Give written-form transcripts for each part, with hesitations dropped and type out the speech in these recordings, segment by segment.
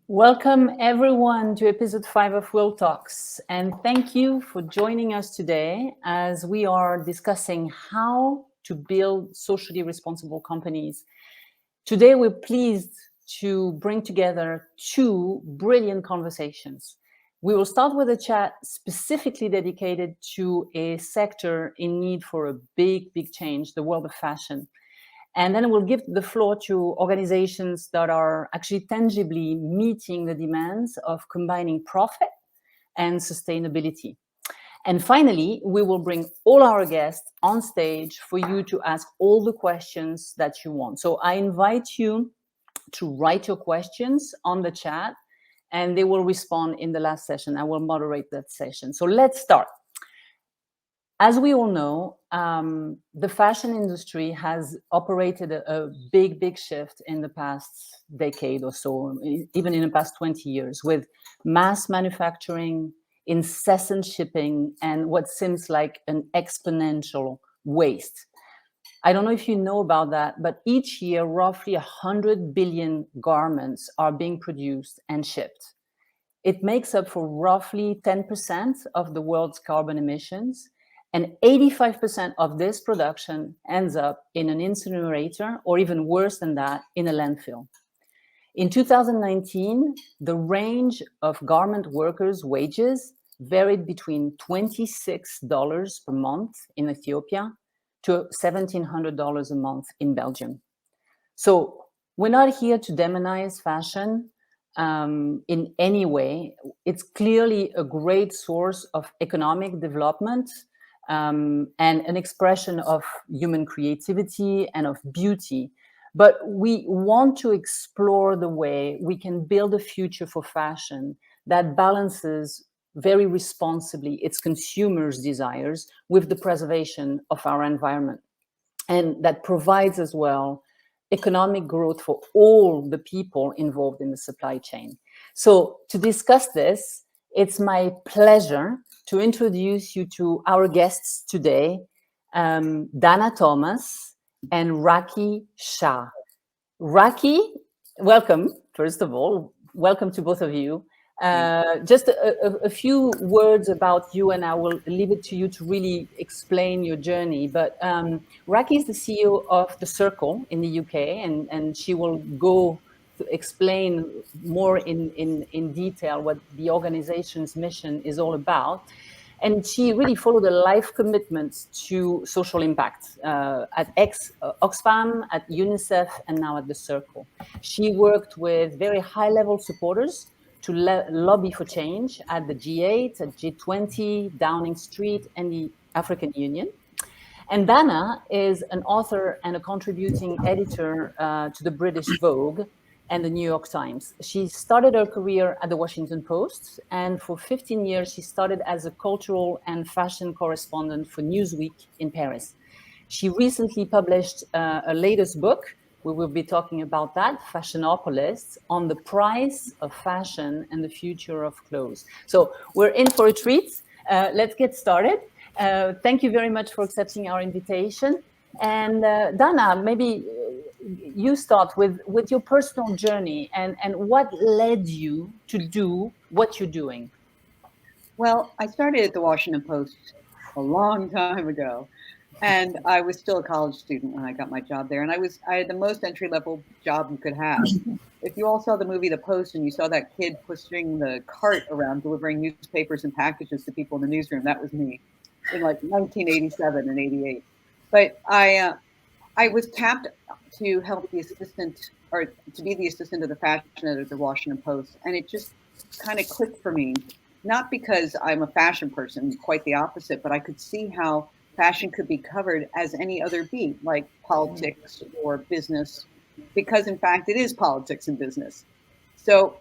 Welcome everyone to episode 5 of Will Talks, and thank you for joining us today as we are discussing how to build socially responsible companies. Today we're pleased to bring together two brilliant conversations. We will start with a chat specifically dedicated to a sector in need for a big change, the world of fashion. And then we'll give the floor to organizations that are actually tangibly meeting the demands of combining profit and sustainability. And finally, we will bring all our guests on stage for you to ask all the questions that you want. So I invite you to write your questions on the chat and they will respond in the last session. I will moderate that session. So let's start. As we all know, the fashion industry has operated a big shift in the past decade or so, even in the past 20 years, with mass manufacturing, incessant shipping, and what seems like an exponential waste. I don't know if you know about that, but each year, roughly 100 billion garments are being produced and shipped. It makes up for roughly 10% of the world's carbon emissions. And 85% of this production ends up in an incinerator, or even worse than that, in a landfill. In 2019, the range of garment workers' wages varied between $26 per month in Ethiopia to $1,700 a month in Belgium. So we're not here to demonize fashion in any way. It's clearly a great source of economic development and an expression of human creativity and of beauty. But we want to explore the way we can build a future for fashion that balances very responsibly its consumers' desires with the preservation of our environment, and that provides as well economic growth for all the people involved in the supply chain. So to discuss this, it's my pleasure to introduce you to our guests today, Dana Thomas and Raakhi Shah. Raakhi, welcome, first of all. Welcome to both of you. Just a few words about you, and I will leave it to you to really explain your journey. But Raakhi is the CEO of The Circle in the UK, and she will go to explain more in detail what the organization's mission is all about. And she really followed a life commitment to social impact at Oxfam, at UNICEF, and now at The Circle. She worked with very high-level supporters to lobby for change at the G8, at G20, Downing Street, and the African Union. And Dana is an author and a contributing editor to the British Vogue and the New York Times. She started her career at the Washington Post, and for 15 years, she started as a cultural and fashion correspondent for Newsweek in Paris. She recently published a latest book. We will be talking about that, Fashionopolis, on the price of fashion and the future of clothes. So we're in for a treat. Let's get started. Thank you very much for accepting our invitation. And Dana, maybe you start with your personal journey and what led you to do what you're doing. Well, I started at the Washington Post a long time ago, and I was still a college student when I got my job there, and I had the most entry-level job you could have. If you all saw the movie The Post and you saw that kid pushing the cart around delivering newspapers and packages to people in the newsroom, that was me in like 1987 and 88. But I was tapped to help the assistant or to be the assistant of the fashion editor at the Washington Post, and it just kind of clicked for me. Not because I'm a fashion person, quite the opposite, but I could see how fashion could be covered as any other beat, like politics or business, because in fact it is politics and business. So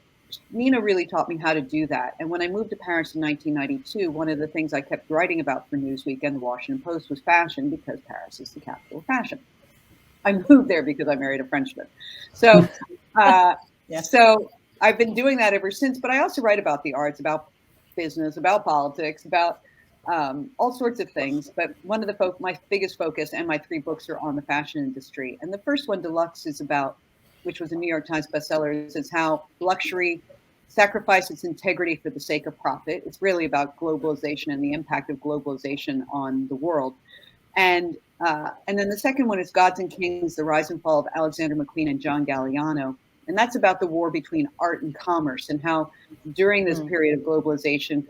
Nina really taught me how to do that. And when I moved to Paris in 1992, one of the things I kept writing about for Newsweek and the Washington Post was fashion, because Paris is the capital of fashion. I moved there because I married a Frenchman. So, so I've been doing that ever since. But I also write about the arts, about business, about politics, about all sorts of things. But one of my biggest focus, and my 3 books are on the fashion industry. And the first one, Deluxe, is about, which was a New York Times bestseller, is how luxury sacrifice its integrity for the sake of profit. It's really about globalization and the impact of globalization on the world. And then the second one is Gods and Kings, The Rise and Fall of Alexander McQueen and John Galliano. And that's about the war between art and commerce, and how during this period of globalization,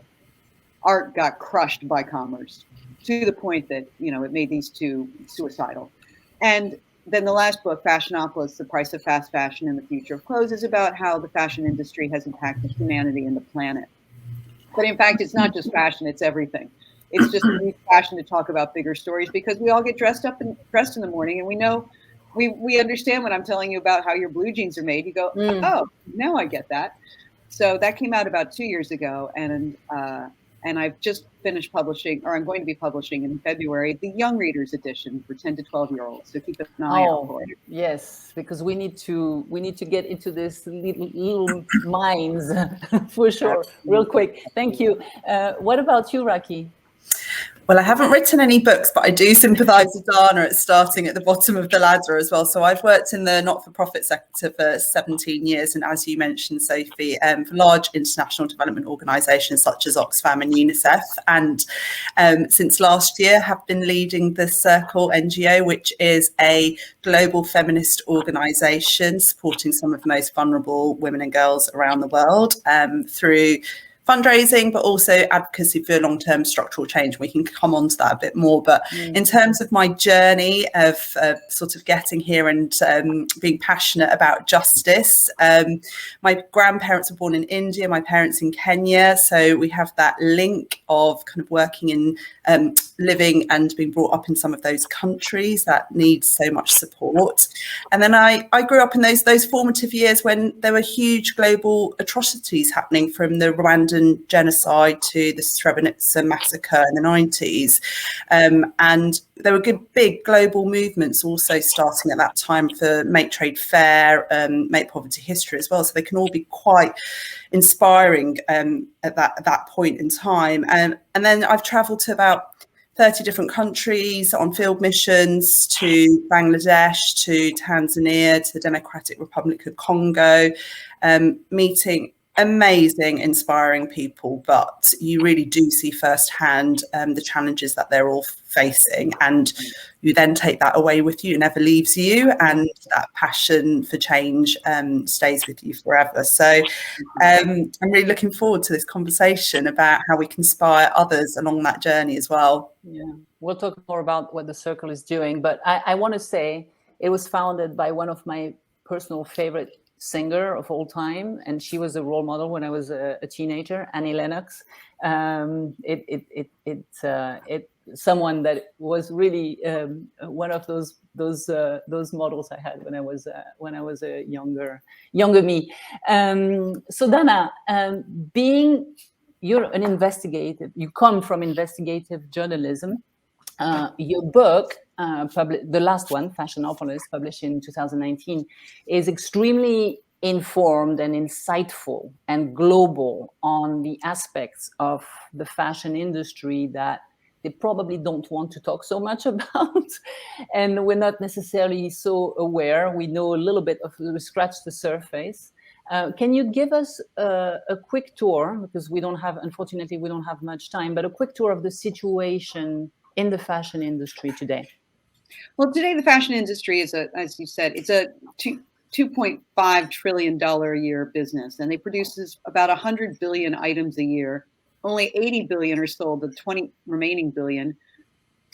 art got crushed by commerce to the point that, it made these two suicidal. And then the last book, Fashionopolis, The Price of Fast Fashion and the Future of Clothes, is about how the fashion industry has impacted humanity and the planet. But in fact, it's not just fashion, it's everything. It's just we use fashion to talk about bigger stories, because we all get dressed in the morning, and we know, we understand when I'm telling you about how your blue jeans are made. You go, oh, now I get that. So that came out about 2 years ago, and I've just finished publishing, or I'm going to be publishing in February, the young readers edition for 10 to 12-year-olds. So keep an eye out for it. Yes, because we need to get into this little minds for sure. Absolutely. Real quick. Thank you. What about you, Raakhi? Well, I haven't written any books, but I do sympathise with Dana at starting at the bottom of the ladder as well. So I've worked in the not-for-profit sector for 17 years. And as you mentioned, Sophie, for large international development organisations such as Oxfam and UNICEF. And since last year, have been leading the Circle NGO, which is a global feminist organisation supporting some of the most vulnerable women and girls around the world through fundraising, but also advocacy for long-term structural change. We can come on to that a bit more. But in terms of my journey of sort of getting here and being passionate about justice, my grandparents were born in India, my parents in Kenya. So we have that link of kind of working in living and being brought up in some of those countries that need so much support. And then I grew up in those formative years when there were huge global atrocities happening, from the Rwandan genocide to the Srebrenica massacre in the 90s. And there were good big global movements also starting at that time for Make Trade Fair, Make Poverty History as well. So they can all be quite inspiring at that point in time. And then I've travelled to about 30 different countries on field missions, to Bangladesh, to Tanzania, to the Democratic Republic of Congo, meeting amazing, inspiring people, but you really do see firsthand the challenges that they're all facing, and you then take that away with you. It never leaves you, and that passion for change stays with you forever. So I'm really looking forward to this conversation about how we can inspire others along that journey as well. Yeah, we'll talk more about what the Circle is doing, but I want to say it was founded by one of my personal favorite singer of all time, and she was a role model when I was a teenager, Annie Lennox. It's someone that was really one of those models I had when I was a younger me. So Dana, you're an investigative. You come from investigative journalism. Your book, the last one, Fashionopolis, published in 2019, is extremely informed and insightful and global on the aspects of the fashion industry that they probably don't want to talk so much about. And we're not necessarily so aware. We know a little bit we scratch the surface. Can you give us a quick tour, because unfortunately, we don't have much time, but a quick tour of the situation in the fashion industry today? Well, today the fashion industry is as you said, it's a $2.5 trillion a year business, and they produces about 100 billion items a year. Only 80 billion are sold. The 20 remaining billion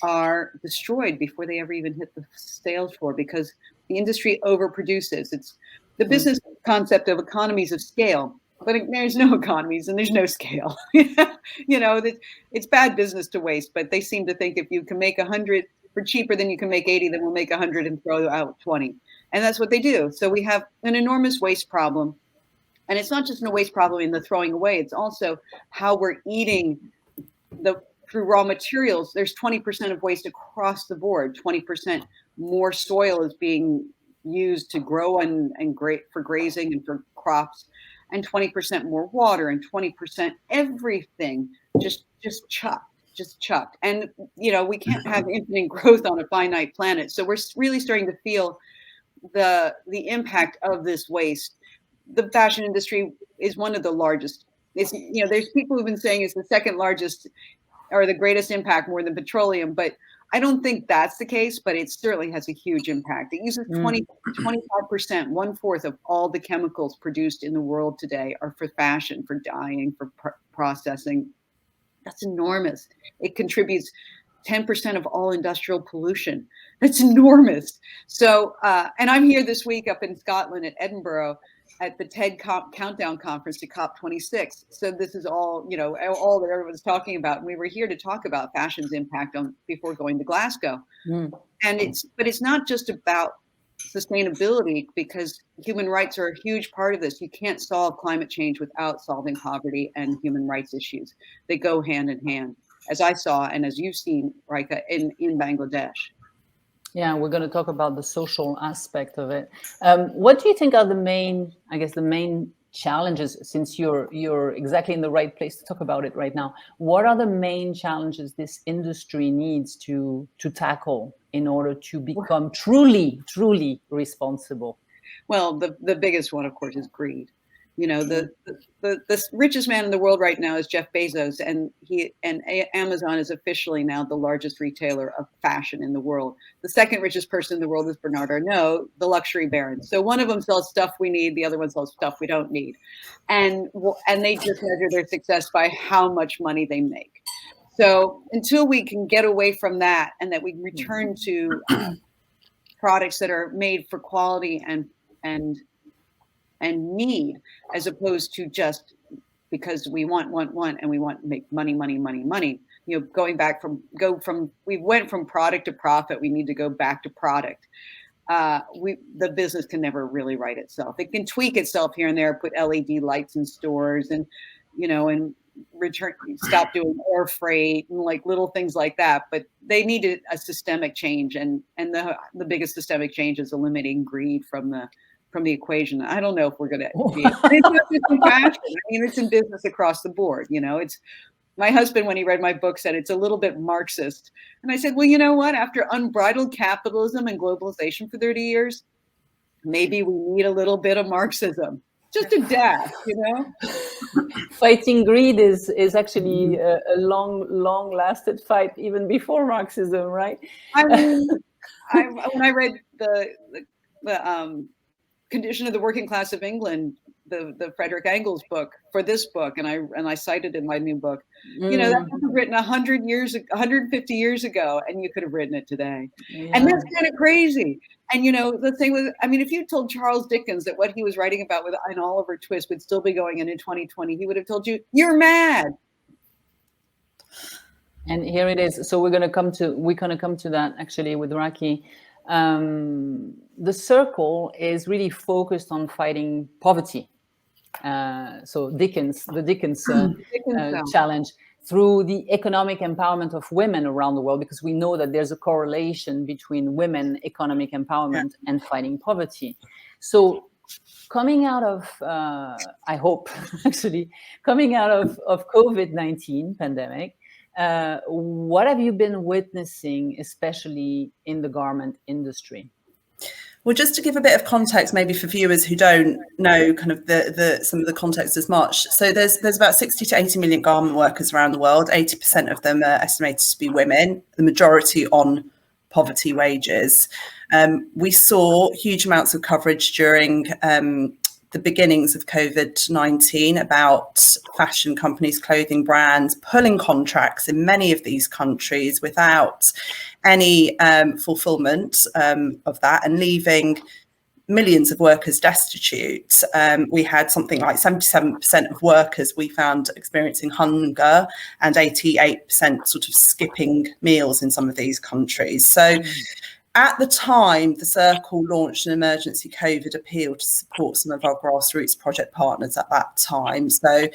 are destroyed before they ever even hit the sales floor, because the industry overproduces. It's the business concept of economies of scale. But there's no economies and there's no scale. It's bad business to waste, but they seem to think if you can make 100 for cheaper than you can make 80, then we'll make 100 and throw out 20. And that's what they do. So we have an enormous waste problem. And it's not just a waste problem in the throwing away. It's also how we're eating through raw materials. There's 20% of waste across the board. 20% more soil is being used to grow and for grazing and for crops. And 20% more water, and 20% everything just chucked. And we can't have infinite growth on a finite planet. So we're really starting to feel the impact of this waste. The fashion industry is one of the largest. It's, you know, there's people who've been saying it's the second largest or the greatest impact, more than petroleum, but I don't think that's the case, but it certainly has a huge impact. It uses 25%, 1/4 of all the chemicals produced in the world today are for fashion, for dyeing, for processing. That's enormous. It contributes 10% of all industrial pollution. That's enormous. So, and I'm here this week up in Scotland at Edinburgh at the TED Countdown Conference to COP26. So this is all, you know, all that everyone's talking about. And we were here to talk about fashion's impact on before going to Glasgow. And but it's not just about sustainability, because human rights are a huge part of this. You can't solve climate change without solving poverty and human rights issues. They go hand in hand, as I saw and as you've seen, Raakhi, in Bangladesh. Yeah, we're going to talk about the social aspect of it. What do you think are the main, I guess, the main challenges, since you're exactly in the right place to talk about it right now? What are the main challenges this industry needs to tackle in order to become truly responsible? Well, the biggest one, of course, is greed. You know, the richest man in the world right now is Jeff Bezos, and Amazon is officially now the largest retailer of fashion in the world. The second richest person in the world is Bernard Arnault, the luxury baron. So one of them sells stuff we need, the other one sells stuff we don't need, and they just measure their success by how much money they make. So until we can get away from that, and that we return to products that are made for quality and need, as opposed to just because we want, and we want to make money. You know, we went from product to profit. We need to go back to product. The business can never really right itself. It can tweak itself here and there, put LED lights in stores, and, you know, and stop doing air freight and like little things like that. But they needed a systemic change, and the biggest systemic change is eliminating greed from the equation. I don't know if we're going to be. It's not just in fashion. I mean, it's in business across the board. You know, it's my husband, when he read my book, said it's a little bit Marxist, and I said, well, you know what? After unbridled capitalism and globalization for 30 years, maybe we need a little bit of Marxism, just a dash. You know, fighting greed is actually a long lasted fight, even before Marxism, right? I mean, when I read the Condition of the Working Class of England, the Frederick Engels book, for this book, and I cited in my new book. You know, that was written 150 years ago, and you could have written it today. Yeah. And that's kind of crazy. And, you know, the thing with, I mean, if you told Charles Dickens that what he was writing about with an Oliver Twist would still be going in 2020, he would have told you, you're mad. And here it is. So we're going to come to that actually with Raakhi. The circle is really focused on fighting poverty. So the Dickens challenge through the economic empowerment of women around the world, because we know that there's a correlation between women economic empowerment and fighting poverty. So coming out of, I hope actually, coming out of COVID-19 pandemic, what have you been witnessing, especially in the garment industry? Well, just to give a bit of context, maybe for viewers who don't know kind of some of the context as much. So there's about 60 to 80 million garment workers around the world. 80% of them are estimated to be women, the majority on poverty wages. We saw huge amounts of coverage during the beginnings of COVID-19 about fashion companies, clothing brands pulling contracts in many of these countries without any fulfillment of that, and leaving millions of workers destitute. We had something like 77% of workers we found experiencing hunger, and 88% sort of skipping meals in some of these countries. So at the time, the Circle launched an emergency COVID appeal to support some of our grassroots project partners at that time. So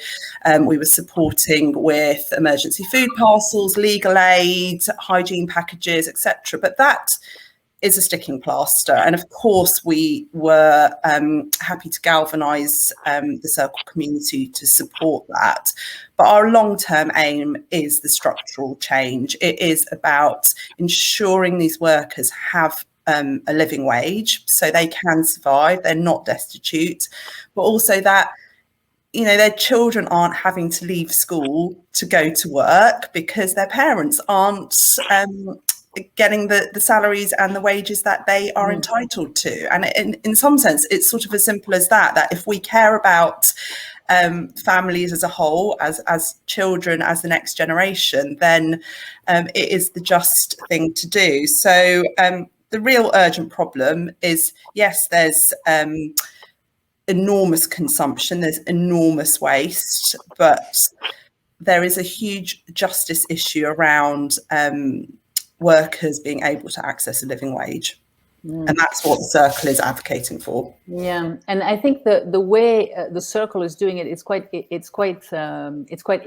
we were supporting with emergency food parcels, legal aid, hygiene packages, etc. But that is a sticking plaster. And of course, we were happy to galvanise the Circle community to support that. But our long-term aim is the structural change. It is about ensuring these workers have a living wage so they can survive, they're not destitute, but also that you know, their children aren't having to leave school to go to work because their parents aren't getting the salaries and the wages that they are entitled to. And in some sense, it's sort of as simple as that if we care about families as a whole, as children, as the next generation, then it is the just thing to do. So the real urgent problem is, yes, there's enormous consumption, there's enormous waste, but there is a huge justice issue around workers being able to access a living wage. And that's what the Circle is advocating for. Yeah, and I think the way the Circle is doing it, it's quite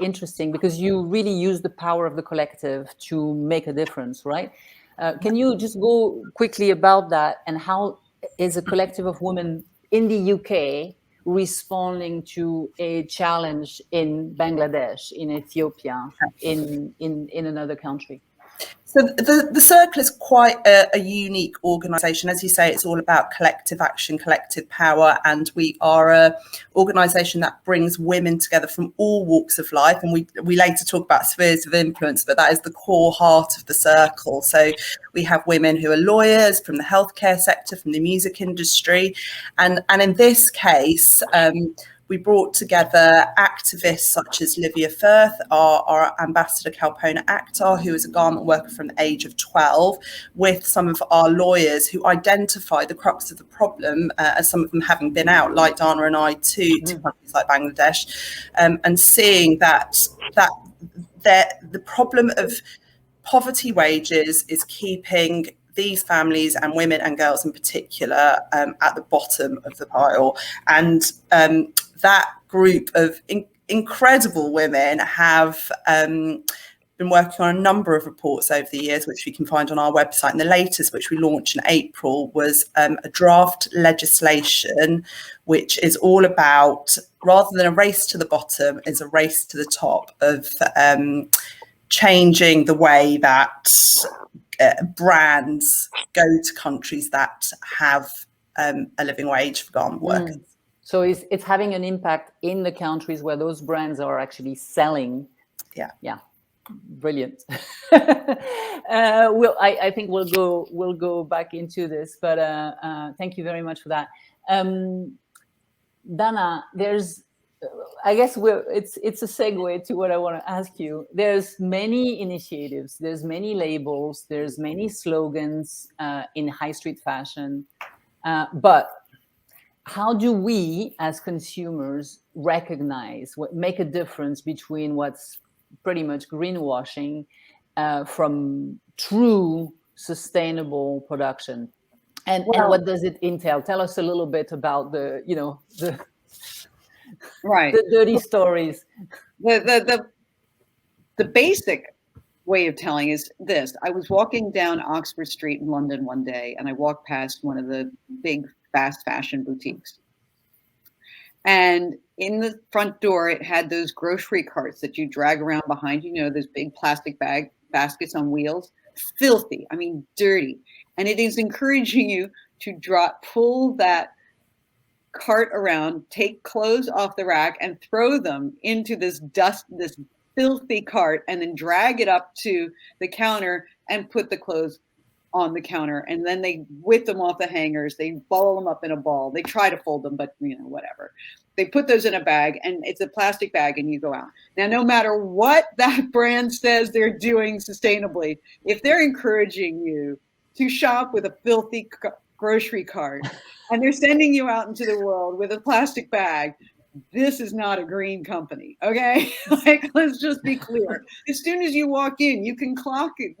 interesting, because you really use the power of the collective to make a difference, right? Can you just go quickly about that, and how is a collective of women in the UK responding to a challenge in Bangladesh, in Ethiopia, in another country? So the Circle is quite a unique organisation. As you say, it's all about collective action, collective power, and we are an organisation that brings women together from all walks of life. And we later talk about spheres of influence, but that is the core heart of the Circle. So we have women who are lawyers, from the healthcare sector, from the music industry, and in this case, we brought together activists such as Livia Firth, our ambassador Kalpona Akhtar, who is a garment worker from the age of 12, with some of our lawyers who identify the crux of the problem, as some of them having been out, like Dana and I, to countries like Bangladesh, and seeing that the problem of poverty wages is keeping these families, and women and girls in particular, at the bottom of the pile. And that group of incredible women have been working on a number of reports over the years, which we can find on our website. And the latest, which we launched in April, was a draft legislation, which is all about, rather than a race to the bottom, is a race to the top of changing the way that brands go to countries that have a living wage for garment workers. So it's having an impact in the countries where those brands are actually selling. Yeah, brilliant. I think we'll go back into this, but thank you very much for that. Dana, I guess it's a segue to what I want to ask you. There's many initiatives, there's many labels, there's many slogans in high street fashion, but how do we as consumers recognize make a difference between what's pretty much greenwashing from true sustainable production, and what does it entail? Tell us a little bit about the dirty stories. The basic way of telling is this. I was walking down Oxford Street in London one day, and I walked past one of the big fast fashion boutiques. And in the front door, it had those grocery carts that you drag around behind you, those big plastic baskets on wheels. Filthy, I mean, dirty. And it is encouraging you to pull that cart around, take clothes off the rack and throw them into this filthy cart, and then drag it up to the counter and put the clothes on the counter. And then they whip them off the hangers. They ball them up in a ball. They try to fold them, but whatever. They put those in a bag, and it's a plastic bag, and you go out. Now, no matter what that brand says they're doing sustainably, if they're encouraging you to shop with a filthy grocery cart, and they're sending you out into the world with a plastic bag, this is not a green company, okay? Let's just be clear. As soon as you walk in, you can clock it,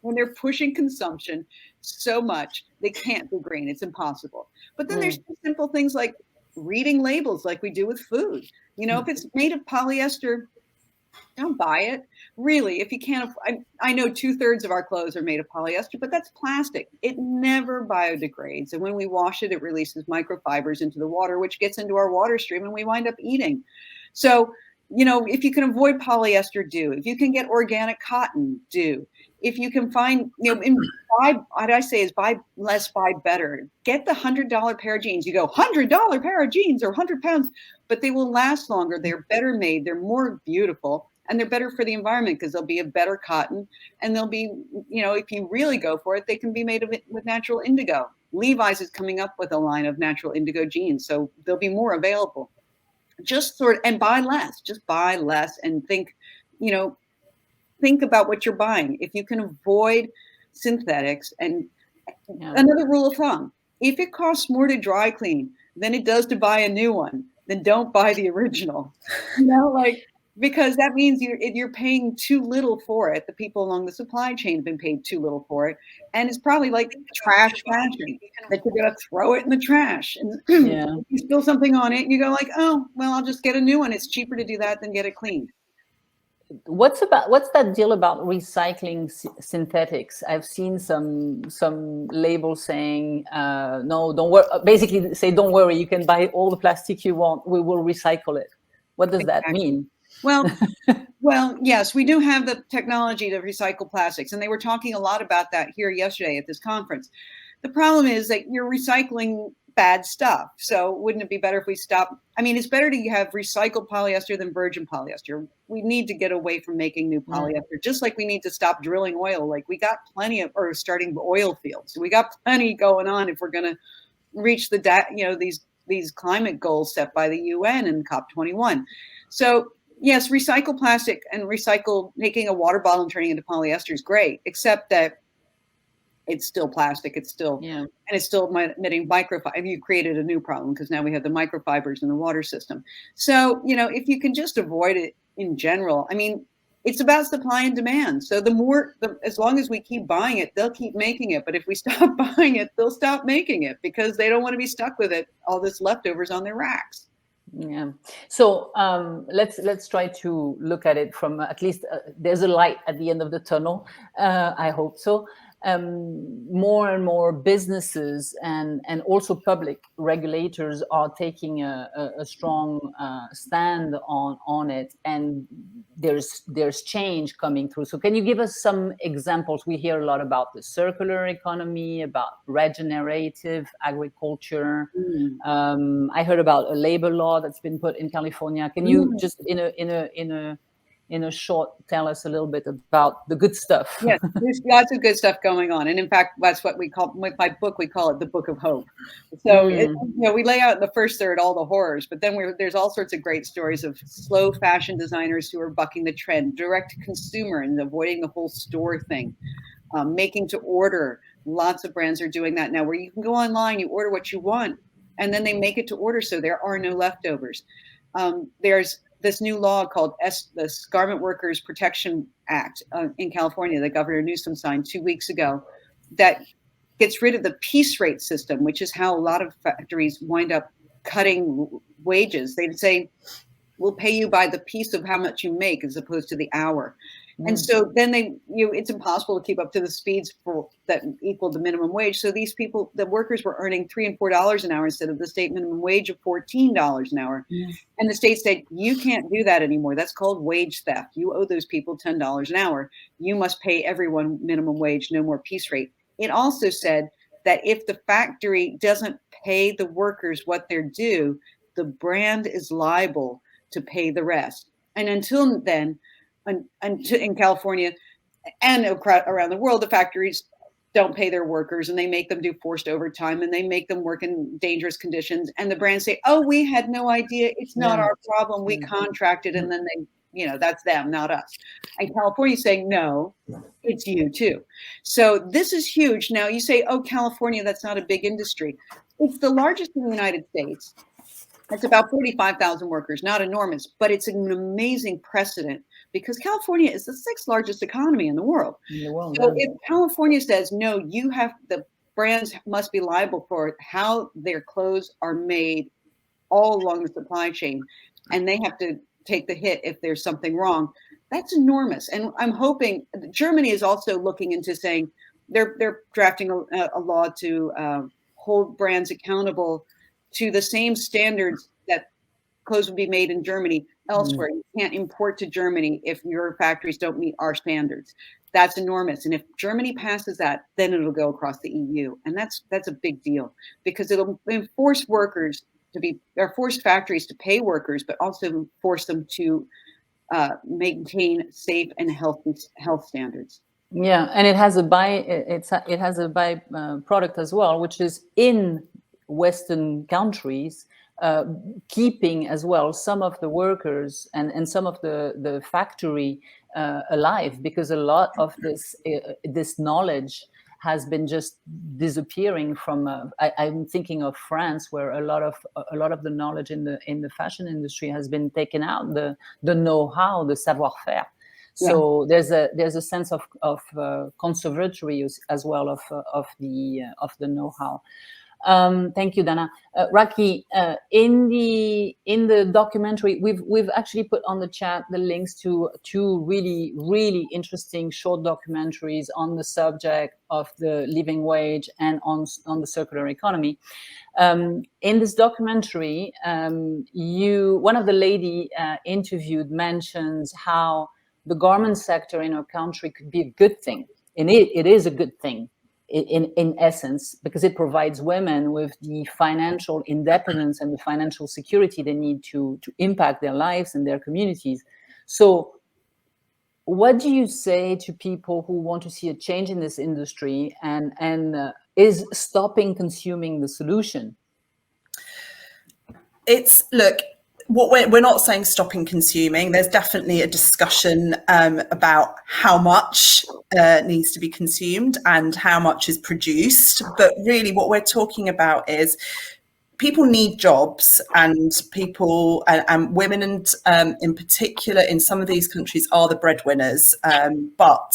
when they're pushing consumption so much, they can't be green. It's impossible. But then there's simple things like reading labels, like we do with food. If it's made of polyester, don't buy it. Really, if you can't, I know 2/3 of our clothes are made of polyester, but that's plastic. It never biodegrades. And when we wash it, it releases microfibers into the water, which gets into our water stream, and we wind up eating. So, if you can avoid polyester, do. If you can get organic cotton, do. if you can find, buy, what I say is buy less, buy better. Get the $100 pair of jeans. You go, $100 pair of jeans or 100 pounds, but they will last longer. They're better made. They're more beautiful, and they're better for the environment because they'll be a better cotton, and they'll be, if you really go for it, they can be made with natural indigo. Levi's is coming up with a line of natural indigo jeans, so they'll be more available. Just and buy less, just buy less, and think about what you're buying. If you can avoid synthetics, and another rule of thumb, if it costs more to dry clean than it does to buy a new one, then don't buy the original, because that means you're paying too little for it. The people along the supply chain have been paid too little for it. And it's probably like trash fashion that you're going to throw it in the trash. And if you spill something on it, you go like, oh, well, I'll just get a new one. It's cheaper to do that than get it cleaned. What's that deal about recycling synthetics? I've seen some labels saying, no, don't worry. Basically say, don't worry, you can buy all the plastic you want. We will recycle it. What does that mean? Well, yes, we do have the technology to recycle plastics, and they were talking a lot about that here yesterday at this conference. The problem is that you're recycling bad stuff. So wouldn't it be better if we stop? I mean, it's better to have recycled polyester than virgin polyester. We need to get away from making new polyester, just like we need to stop drilling oil. Like we got plenty of, or starting oil fields. We got plenty going on if we're going to reach these climate goals set by the UN and COP21. So yes, recycle plastic and making a water bottle and turning it into polyester is great, except that it's still plastic. It's still, and it's still emitting microfiber. You created a new problem because now we have the microfibers in the water system. So, if you can just avoid it in general, I mean, it's about supply and demand. So as long as we keep buying it, they'll keep making it. But if we stop buying it, they'll stop making it because they don't want to be stuck with it, all this leftovers on their racks. Yeah. So let's try to look at it from at least there's a light at the end of the tunnel. I hope so. More and more businesses and also public regulators are taking a strong stand on it, and there's change coming through. So can you give us some examples? We hear a lot about the circular economy, about regenerative agriculture. I heard about a labor law that's been put in California. Can you just in a short tell us a little bit about the good stuff? Yes, there's lots of good stuff going on. And in fact, that's what we call, with my book, we call it the Book of Hope. So, we lay out in the first third all the horrors, but then there's all sorts of great stories of slow fashion designers who are bucking the trend, direct to consumer and avoiding the whole store thing, making to order. Lots of brands are doing that now, where you can go online, you order what you want, and then they make it to order, so there are no leftovers. There's this new law called the Garment Workers Protection Act in California that Governor Newsom signed 2 weeks ago, that gets rid of the piece rate system, which is how a lot of factories wind up cutting wages. They'd say, we'll pay you by the piece of how much you make as opposed to the hour. And so then it's impossible to keep up to the speeds that equal the minimum wage. So these people, the workers, were earning $3 and $4 an hour instead of the state minimum wage of $14 an hour. And the state said, you can't do that anymore. That's called wage theft. You owe those people $10 an hour. You must pay everyone minimum wage, no more piece rate. It also said that if the factory doesn't pay the workers what they're due, the brand is liable to pay the rest. And until then, in California and around the world, the factories don't pay their workers, and they make them do forced overtime, and they make them work in dangerous conditions. And the brands say, oh, we had no idea. It's not our problem. We contracted. And then that's them, not us. And California is saying, no, it's you too. So this is huge. Now you say, oh, California, that's not a big industry. It's the largest in the United States. It's about 45,000 workers, not enormous, but it's an amazing precedent because California is the 6th largest economy in the world. So if California says, no, the brands must be liable for how their clothes are made all along the supply chain, and they have to take the hit if there's something wrong, that's enormous. And I'm hoping Germany is also looking into saying they're drafting a law to hold brands accountable to the same standards that clothes would be made in Germany elsewhere. You can't import to Germany if your factories don't meet our standards. That's enormous. And if Germany passes that, then it'll go across the EU. And that's a big deal, because it'll force workers to be, or force factories to pay workers, but also force them to maintain safe and healthy health standards. Yeah, and it has a product as well, which is in Western countries, keeping as well some of the workers and some of the factory alive, because a lot of this knowledge has been just disappearing from. I'm thinking of France, where a lot of the knowledge in the fashion industry has been taken out, the know-how, the savoir-faire. So there's a sense of conservatory as well of the know-how. Thank you, Dana. Raakhi, in the documentary, we've actually put on the chat the links to two really interesting short documentaries on the subject of the living wage and on the circular economy. In this documentary, one of the lady interviewed mentions how the garment sector in our country could be a good thing, and it is a good thing in essence, because it provides women with the financial independence and the financial security they need to impact their lives and their communities. So what do you say to people who want to see a change in this industry, and is stopping consuming the solution? Look, what we're not saying stopping consuming. There's definitely a discussion about how much needs to be consumed and how much is produced. But really what we're talking about is people need jobs, and people and women, and in particular in some of these countries, are the breadwinners. But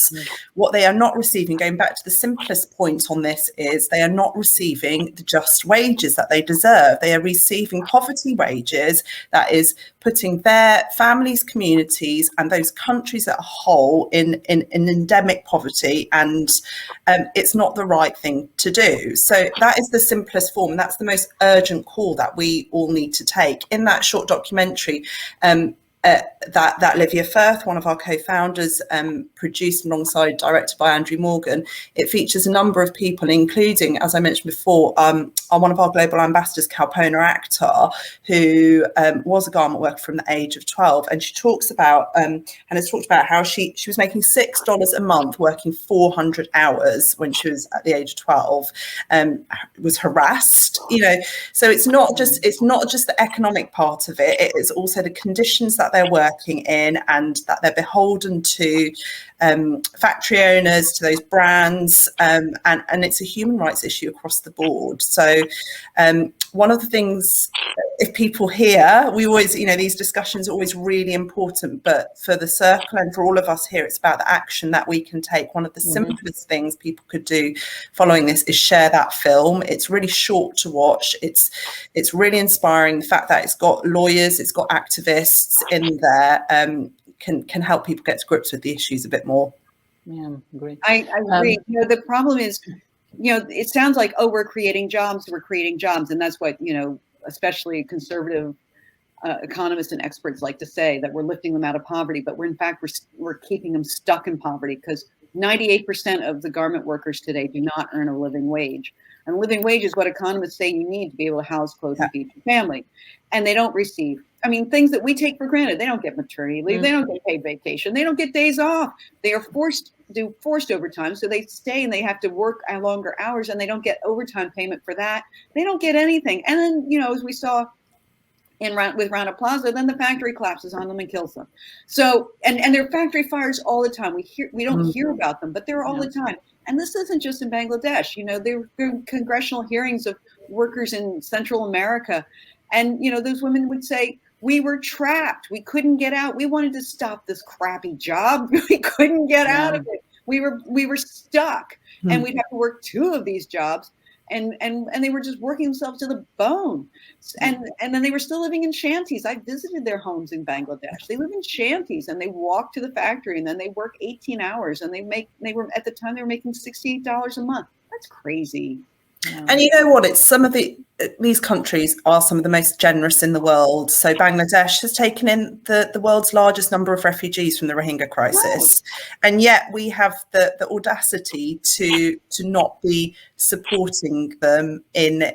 what they are not receiving, going back to the simplest point on this, is they are not receiving the just wages that they deserve. They are receiving poverty wages that is putting their families, communities, and those countries as a whole in endemic poverty, and it's not the right thing to do. So that is the simplest form. That's the most urgent call that we all need to take. In that short documentary that Olivia Firth, one of our co-founders, produced alongside, directed by Andrew Morgan, it features a number of people, including, as I mentioned before, one of our global ambassadors, Kalpona Akhtar, who was a garment worker from the age of 12, and she talks about and has talked about how she was making $6 a month, working 400 hours when she was at the age of 12, was harassed. So it's not just the economic part of it; it is also the conditions that they're working in, and that they're beholden to factory owners, to those brands, and it's a human rights issue across the board. So one of the things, if people hear, we always, these discussions are always really important, but for the circle and for all of us here, it's about the action that we can take. One of the simplest things people could do following this is share that film. It's really short to watch. It's really inspiring. The fact that it's got lawyers, it's got activists in there, can help people get to grips with the issues a bit more. Yeah, great. I agree. The problem is, it sounds like, oh, we're creating jobs, and that's what, especially conservative economists and experts like to say, that we're lifting them out of poverty, but we're keeping them stuck in poverty, because 98% of the garment workers today do not earn a living wage. And a living wage is what economists say you need to be able to house, clothe, and feed your family. And they don't receive, things that we take for granted. They don't get maternity leave. They don't get paid vacation. They don't get days off. They are forced to do forced overtime. So they stay and they have to work longer hours, and they don't get overtime payment for that. They don't get anything. And then, as we saw with Rana Plaza, then the factory collapses on them and kills them. So, and there are factory fires all the time. We don't hear about them, but they're all the time. And this isn't just in Bangladesh. There were congressional hearings of workers in Central America. And, those women would say, we were trapped. We couldn't get out. We wanted to stop this crappy job. We couldn't get out of it. We were stuck, and we'd have to work 2 of these jobs. And they were just working themselves to the bone. And then they were still living in shanties. I visited their homes in Bangladesh. They live in shanties, and they walk to the factory, and then they work 18 hours, and they were at the time they were making $68 a month. That's crazy. And you know what? It's some of these countries are some of the most generous in the world. So Bangladesh has taken in the world's largest number of refugees from the Rohingya crisis, and yet we have the audacity to not be supporting them in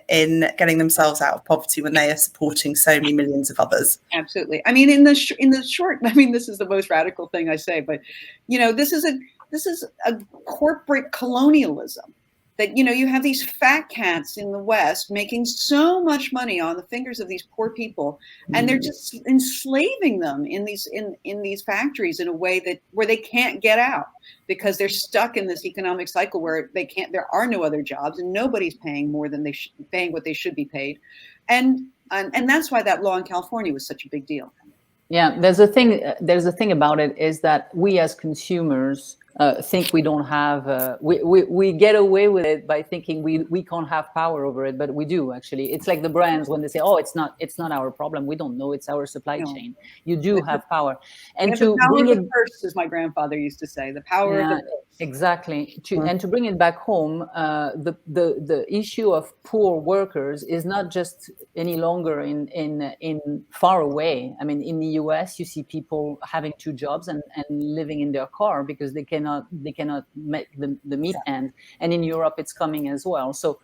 getting themselves out of poverty when they are supporting so many millions of others. Absolutely. I mean, in the short, I mean, this is the most radical thing I say, but this is a corporate colonialism. That, you have these fat cats in the West making so much money on the fingers of these poor people, and they're just enslaving them in these factories in a way where they can't get out because they're stuck in this economic cycle where there are no other jobs and nobody's paying more than paying what they should be paid. And that's why that law in California was such a big deal. Yeah, there's a thing about it is that we as consumers think we don't have, we get away with it by thinking we can't have power over it, but we do actually. It's like the brands when they say, "Oh, it's not our problem. We don't know. It's our supply chain." You do have power, and to bring it, purse, as my grandfather used to say, the power of the purse. Exactly. And to bring it back home, the issue of poor workers is not just any longer in far away. I mean, in the US, you see people having 2 jobs and living in their car because they cannot make the meat end. And in Europe, it's coming as well. So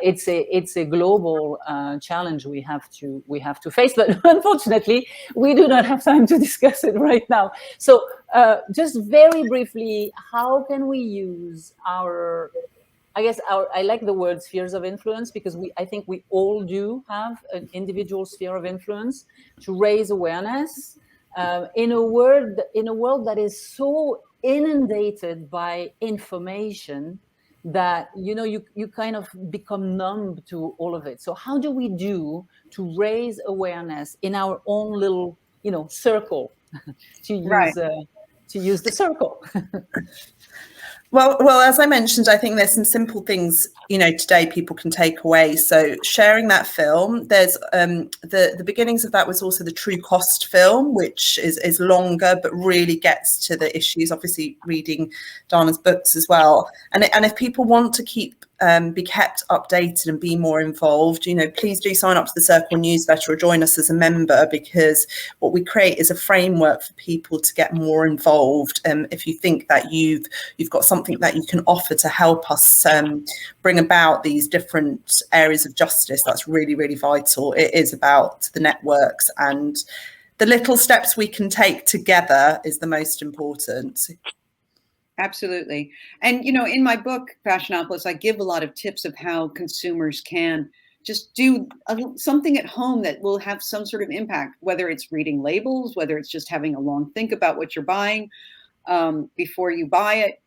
it's a global challenge we have to face. But unfortunately, we do not have time to discuss it right now. So just very briefly, how can we use I like the word spheres of influence, because I think we all do have an individual sphere of influence to raise awareness in a world that is so inundated by information that you kind of become numb to all of it. So how do we do to raise awareness in our own little circle, to use the circle? Well, as I mentioned, I think there's some simple things, today people can take away. So sharing that film, there's the beginnings of that was also the True Cost film, which is longer, but really gets to the issues, obviously reading Dana's books as well. And if people want to be kept updated and be more involved, please do sign up to the Circle newsletter or join us as a member, because what we create is a framework for people to get more involved. If you think that you've got something that you can offer to help us bring about these different areas of justice, that's really, really vital. It is about the networks, and the little steps we can take together is the most important. Absolutely. And, in my book, Fashionopolis, I give a lot of tips of how consumers can just do something at home that will have some sort of impact, whether it's reading labels, whether it's just having a long think about what you're buying before you buy it.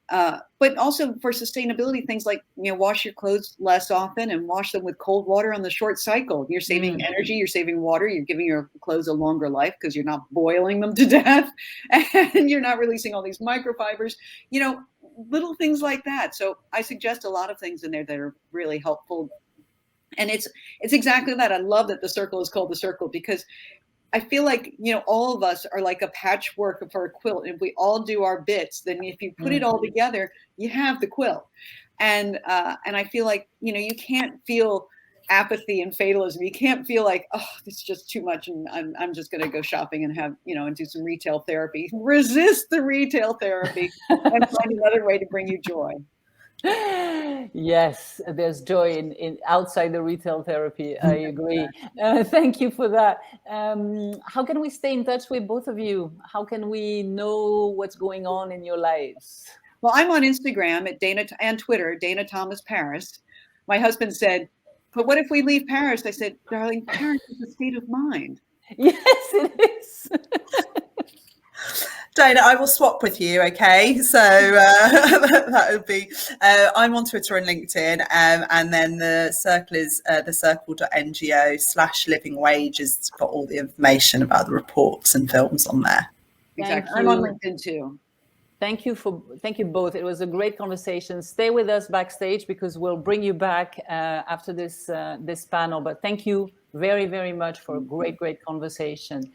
But also for sustainability, things like, wash your clothes less often and wash them with cold water on the short cycle. You're saving energy, you're saving water, you're giving your clothes a longer life because you're not boiling them to death, and you're not releasing all these microfibers, little things like that. So I suggest a lot of things in there that are really helpful. And it's exactly that. I love that the circle is called the circle, because I feel like, all of us are like a patchwork for a quilt. And if we all do our bits, then if you put it all together, you have the quilt. And I feel like, you can't feel apathy and fatalism. You can't feel like, oh, it's just too much, and I'm just going to go shopping and have, and do some retail therapy. Resist the retail therapy and find another way to bring you joy. Yes, there's joy in outside the retail therapy. I agree. Thank you for that. How can we stay in touch with both of you? How can we know what's going on in your lives? Well, I'm on Instagram at Dana, and Twitter, Dana Thomas Paris. My husband said, "But what if we leave Paris?" I said, "Darling, Paris is a state of mind." Yes, it is. Dana, I will swap with you, okay? So that would be, I'm on Twitter and LinkedIn, and then the circle is the circle.ngo/living wage has got all the information about the reports and films on there. Exactly. I'm on LinkedIn too. Thank you both. It was a great conversation. Stay with us backstage, because we'll bring you back after this panel. But thank you very, very much for a great conversation.